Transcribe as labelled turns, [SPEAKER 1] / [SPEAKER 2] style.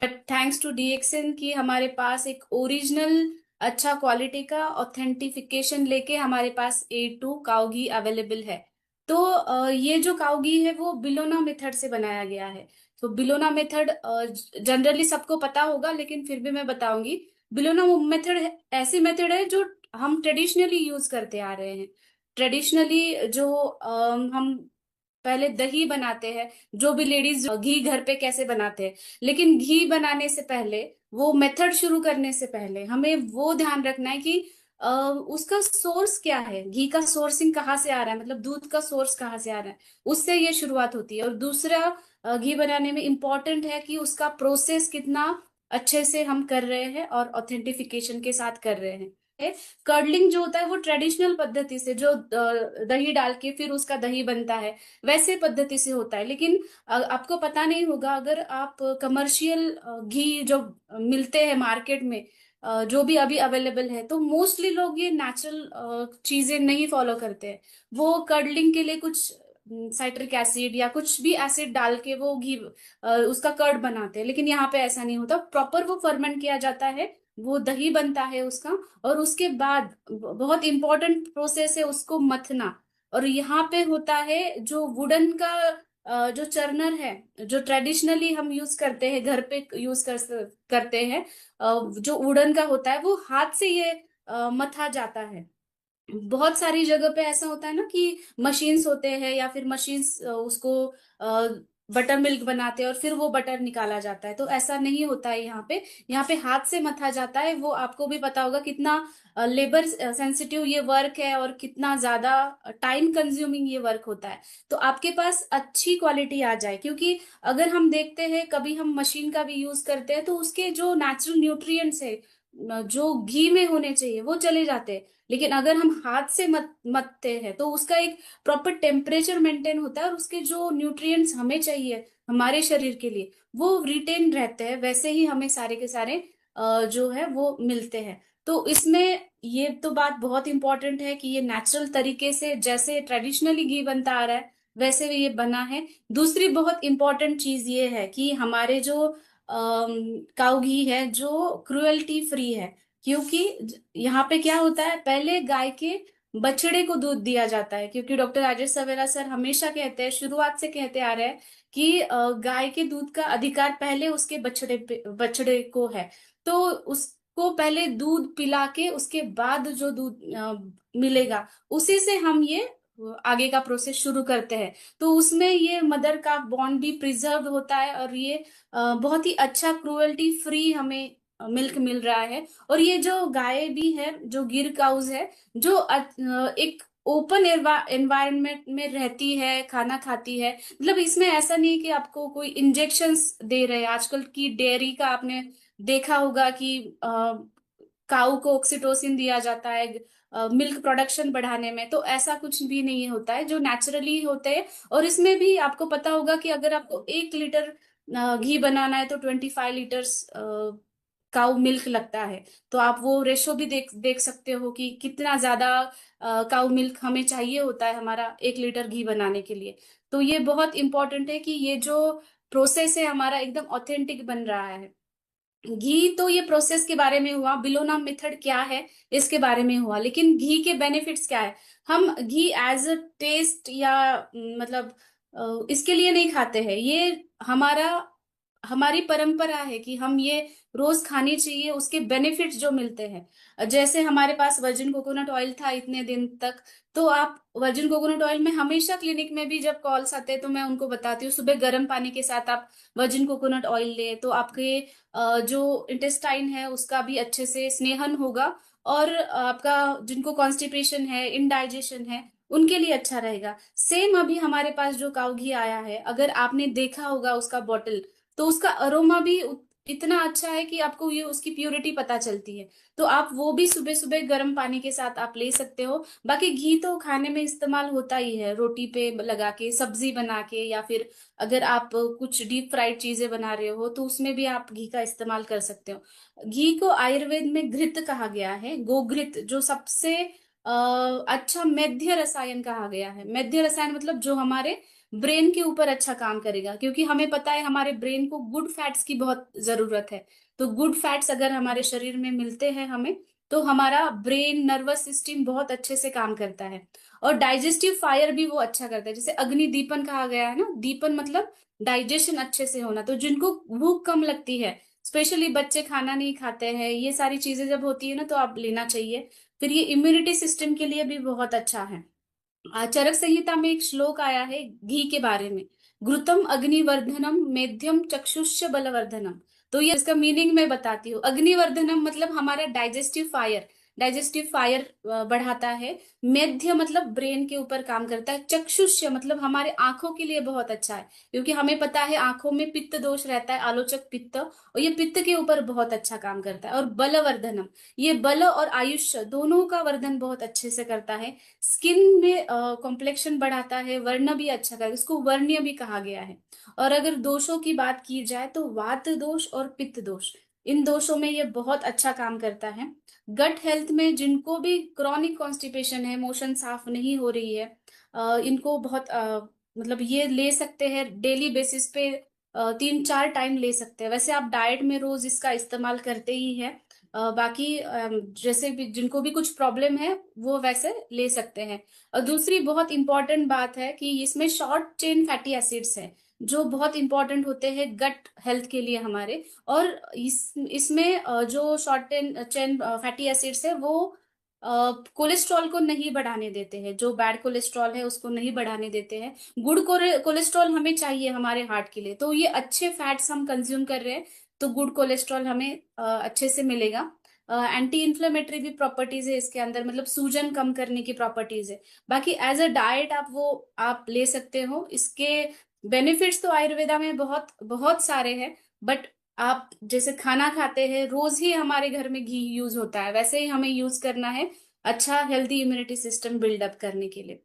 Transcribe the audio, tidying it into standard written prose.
[SPEAKER 1] But thanks to DXN की हमारे पास एक ओरिजिनल अच्छा क्वालिटी का ऑथेंटिफिकेशन लेके हमारे पास A2 काऊ घी अवेलेबल है। तो ये जो काऊ घी है वो बिलोना मेथड से बनाया गया है। तो बिलोना मेथड जनरली सबको पता होगा, लेकिन फिर भी मैं बताऊंगी। बिलोना मेथड ऐसी मेथड है जो हम ट्रेडिशनली यूज करते आ रहे हैं। ट्रेडिशनली जो हम पहले दही बनाते हैं, जो भी लेडीज घी घर पे कैसे बनाते हैं, लेकिन घी बनाने से पहले, वो मेथड शुरू करने से पहले हमें वो ध्यान रखना है कि उसका सोर्स क्या है, घी का सोर्सिंग कहाँ से आ रहा है, मतलब दूध का सोर्स कहाँ से आ रहा है। उससे ये शुरुआत होती है। और दूसरा, घी बनाने में इम्पोर्टेंट है कि उसका प्रोसेस कितना अच्छे से हम कर रहे हैं और ऑथेंटिफिकेशन के साथ कर रहे हैं। कर्डलिंग जो होता है वो ट्रेडिशनल पद्धति से, जो दही डाल के फिर उसका दही बनता है, वैसे पद्धति से होता है। लेकिन आपको पता नहीं होगा, अगर आप कमर्शियल घी जो मिलते हैं मार्केट में, जो भी अभी अवेलेबल है, तो मोस्टली लोग ये नेचुरल चीजें नहीं फॉलो करते हैं। वो कर्डलिंग के लिए कुछ साइट्रिक एसिड या कुछ भी एसिड डाल के वो घी उसका कर्ड बनाते हैं। लेकिन यहाँ पे ऐसा नहीं होता, प्रॉपर वो फर्मेंट किया जाता है, वो दही बनता है उसका। और उसके बाद बहुत इंपॉर्टेंट प्रोसेस है उसको मथना। और यहाँ पे होता है जो वुडन का जो चर्नर है, जो ट्रेडिशनली हम यूज करते हैं, घर पे करते हैं, जो वुडन का होता है, वो हाथ से ये मथा जाता है। बहुत सारी जगह पे ऐसा होता है ना कि मशीन्स होते हैं, या फिर मशीन्स उसको बटर मिल्क बनाते हैं और फिर वो बटर निकाला जाता है। तो ऐसा नहीं होता है यहाँ पे। यहाँ पे हाथ से मथा जाता है। वो आपको भी पता होगा कितना लेबर सेंसिटिव ये वर्क है और कितना ज्यादा टाइम कंज्यूमिंग ये वर्क होता है। तो आपके पास अच्छी क्वालिटी आ जाए, क्योंकि अगर हम देखते हैं कभी हम मशीन का भी यूज करते हैं, तो उसके जो नेचुरल न्यूट्रिएंट्स है जो घी में होने चाहिए वो चले जाते हैं। लेकिन अगर हम हाथ से मथते हैं तो उसका एक प्रॉपर टेम्परेचर मेंटेन होता है, और उसके जो न्यूट्रिएंट्स हमें चाहिए हमारे शरीर के लिए वो रिटेन रहते हैं। वैसे ही हमें सारे के सारे जो है वो मिलते हैं। तो इसमें ये तो बात बहुत इंपॉर्टेंट है कि ये नेचुरल तरीके से जैसे ट्रेडिशनली घी बनता आ रहा है वैसे भी ये बना है। दूसरी बहुत इंपॉर्टेंट चीज ये है कि हमारे जो काऊ घी है जो क्रुएल्टी फ्री है। क्योंकि यहाँ पे क्या होता है, पहले गाय के बछड़े को दूध दिया जाता है, क्योंकि डॉक्टर राजेश सवेरा सर हमेशा कहते हैं, शुरुआत से कहते आ रहे हैं कि गाय के दूध का अधिकार पहले उसके बछड़े को है। तो उसको पहले दूध पिला के उसके बाद जो दूध मिलेगा, उसी से हम ये आगे का प्रोसेस शुरू करते हैं। तो उसमें ये मदर का बॉन्ड भी प्रिजर्व होता है, और ये बहुत ही अच्छा क्रुएल्टी फ्री हमें मिल्क मिल रहा है। और ये जो गाय भी है, जो गिर काउज है, जो एक ओपन एनवायरनमेंट में रहती है, खाना खाती है। मतलब इसमें ऐसा नहीं है कि आपको कोई इंजेक्शंस दे रहे हैं। आजकल की डेयरी का आपने देखा होगा कि काऊ को ऑक्सीटोसिन दिया जाता है मिल्क प्रोडक्शन बढ़ाने में। तो ऐसा कुछ भी नहीं होता है, जो नेचुरली होते हैं। और इसमें भी आपको पता होगा कि अगर आपको 1 लीटर घी बनाना है तो 25 लीटर्स काउ मिल्क लगता है। तो आप वो रेशो भी देख देख सकते हो कि कितना ज्यादा काउ मिल्क हमें चाहिए होता है हमारा 1 लीटर घी बनाने के लिए। तो ये बहुत इंपॉर्टेंट है कि ये जो प्रोसेस है हमारा एकदम ऑथेंटिक बन रहा है। घी तो ये प्रोसेस के बारे में हुआ, बिलोना मेथड क्या है इसके बारे में हुआ। लेकिन घी के बेनिफिट्स क्या है? हम घी एज अ टेस्ट या मतलब इसके लिए नहीं खाते हैं। ये हमारा हमारी परंपरा है कि हम ये रोज खानी चाहिए, उसके बेनिफिट्स जो मिलते हैं। जैसे हमारे पास वर्जिन कोकोनट ऑयल था इतने दिन तक, तो आप वर्जिन कोकोनट ऑयल में हमेशा क्लिनिक में भी जब कॉल्स आते हैं तो मैं उनको बताती हूँ, सुबह गर्म पानी के साथ आप वर्जिन कोकोनट ऑयल ले, तो आपके जो इंटेस्टाइन है उसका भी अच्छे से स्नेहन होगा। और आपका जिनको कॉन्स्टिपेशन है, इनडाइजेशन है, उनके लिए अच्छा रहेगा। सेम अभी हमारे पास जो काऊ घी आया है, अगर आपने देखा होगा उसका बॉटल, तो उसका अरोमा भी इतना अच्छा है कि आपको ये उसकी प्योरिटी पता चलती है। तो आप वो भी सुबह सुबह गर्म पानी के साथ आप ले सकते हो। बाकी घी तो खाने में इस्तेमाल होता ही है, रोटी पे लगा के, सब्जी बना के, या फिर अगर आप कुछ डीप फ्राइड चीजें बना रहे हो तो उसमें भी आप घी का इस्तेमाल कर सकते हो। घी को आयुर्वेद में घृत कहा गया है, गोघृत, जो सबसे अच्छा मेध्य रसायन कहा गया है। मेध्य रसायन मतलब जो हमारे ब्रेन के ऊपर अच्छा काम करेगा, क्योंकि हमें पता है हमारे ब्रेन को गुड फैट्स की बहुत जरूरत है। तो गुड फैट्स अगर हमारे शरीर में मिलते हैं हमें, तो हमारा ब्रेन नर्वस सिस्टम बहुत अच्छे से काम करता है। और डाइजेस्टिव फायर भी वो अच्छा करता है, जैसे अग्नि दीपन कहा गया है ना, दीपन मतलब डाइजेशन अच्छे से होना। तो जिनको भूख कम लगती है, स्पेशली बच्चे खाना नहीं खाते हैं, ये सारी चीजें जब होती है ना, तो आप लेना चाहिए। फिर ये इम्यूनिटी सिस्टम के लिए भी बहुत अच्छा है। चरक संहिता में एक श्लोक आया है घी के बारे में, घृतम अग्निवर्धनम मेध्यम चक्षुष्य बलवर्धनम। तो ये इसका मीनिंग मैं बताती हूँ। अग्निवर्धनम मतलब हमारा डाइजेस्टिव फायर, डाइजेस्टिव फायर बढ़ाता है। मेध्य मतलब ब्रेन के ऊपर काम करता है। चक्षुष्य मतलब हमारे आंखों के लिए बहुत अच्छा है, क्योंकि हमें पता है आंखों में पित्त दोष रहता है, आलोचक पित्त, और ये पित्त के ऊपर बहुत अच्छा काम करता है। और बलवर्धनम, ये बल और आयुष्य दोनों का वर्धन बहुत अच्छे से करता है। स्किन में कॉम्प्लेक्शन बढ़ाता है, वर्ण भी अच्छा कर, इसको वर्ण्य भी कहा गया है। और अगर दोषों की बात की जाए तो वात दोष और पित्त दोष, इन दोषों में ये बहुत अच्छा काम करता है। गट हेल्थ में जिनको भी क्रॉनिक कॉन्स्टिपेशन है, मोशन साफ नहीं हो रही है, इनको बहुत मतलब ये ले सकते हैं डेली बेसिस पे, 3-4 टाइम ले सकते हैं। वैसे आप डाइट में रोज इसका इस्तेमाल करते ही है। बाकी जैसे भी जिनको भी कुछ प्रॉब्लम है वो वैसे ले सकते हैं। और दूसरी बहुत इंपॉर्टेंट बात है कि इसमें शॉर्ट चेन फैटी एसिड्स हैं, जो बहुत इंपॉर्टेंट होते हैं गट हेल्थ के लिए हमारे। और इसमें जो शॉर्ट चेन फैटी एसिड्स है वो कोलेस्ट्रॉल को नहीं बढ़ाने देते हैं, जो बैड कोलेस्ट्रॉल है उसको नहीं बढ़ाने देते हैं। गुड कोलेस्ट्रॉल हमें चाहिए हमारे हार्ट के लिए, तो ये अच्छे फैट्स हम कंज्यूम कर रहे हैं, तो गुड कोलेस्ट्रॉल हमें अच्छे से मिलेगा। एंटी इन्फ्लेमेटरी भी प्रॉपर्टीज है इसके अंदर, मतलब सूजन कम करने की प्रॉपर्टीज है। बाकी एज अ डाइट आप वो आप ले सकते हो। इसके बेनिफिट्स तो आयुर्वेदा में बहुत बहुत सारे हैं, बट आप जैसे खाना खाते हैं रोज ही, हमारे घर में घी यूज होता है, वैसे ही हमें यूज करना है अच्छा हेल्दी इम्यूनिटी सिस्टम बिल्डअप करने के लिए।